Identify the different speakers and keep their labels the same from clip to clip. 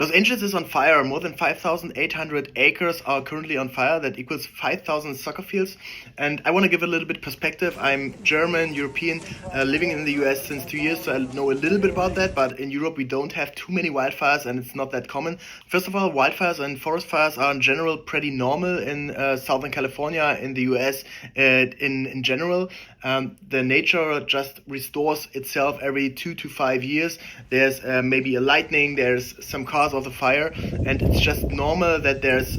Speaker 1: Los Angeles is on fire. More than 5,800 acres are currently on fire. That equals 5,000 soccer fields. And I want to give a little bit perspective. I'm German, European, living in the US since 2 years, so I know a little bit about that. But in Europe, we don't have too many wildfires, and it's not that common. First of all, wildfires and forest fires are in general pretty normal in Southern California, in the US, in general. The nature just restores itself every 2 to 5 years. There's maybe a lightning, there's some cause of the fire, and it's just normal that there's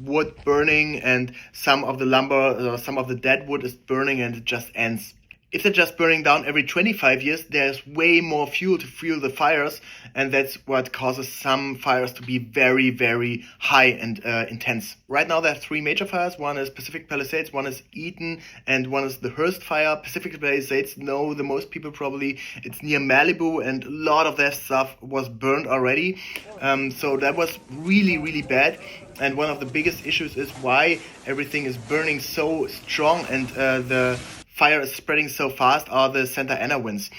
Speaker 1: wood burning and some of the lumber or some of the dead wood is burning and it just ends. If they're just burning down every 25 years, there's way more fuel to fuel the fires, and that's what causes some fires to be very, very high and intense. Right now, there are three major fires. One is Pacific Palisades, one is Eaton, and one is the Hearst fire. Pacific Palisades know the most people probably. It's near Malibu, and a lot of their stuff was burned already. So that was really, really bad. And one of the biggest issues is why everything is burning so strong and the fire is spreading so fast are the Santa Ana winds.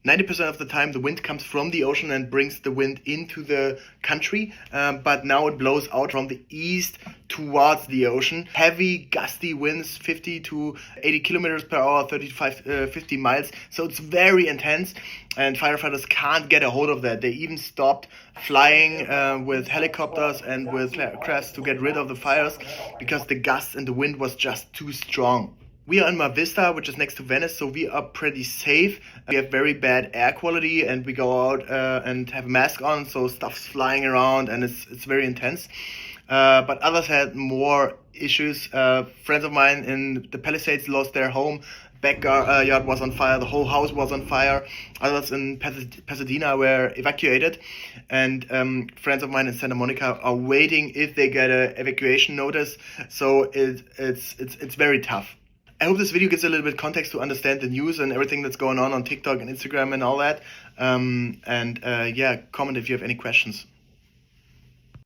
Speaker 1: 90% of the time the wind comes from the ocean and brings the wind into the country, but now it blows out from the east towards the ocean. Heavy, gusty winds, 50 to 80 kilometers per hour, 35, 50 miles. So it's very intense, and firefighters can't get a hold of that. They even stopped flying with helicopters and with crafts to get rid of the fires because the gusts and the wind was just too strong. We are in Mar Vista, which is next to Venice, so we are pretty safe. We have very bad air quality, and we go out and have a mask on, so stuff's flying around, and it's very intense. But others had more issues. Friends of mine in the Palisades lost their home. Backyard was on fire. The whole house was on fire. Others in Pasadena were evacuated, and friends of mine in Santa Monica are waiting if they get an evacuation notice. So it's very tough. I hope this video gives a little bit context to understand the news and everything that's going on TikTok and Instagram and all that. Yeah, comment if you have any questions.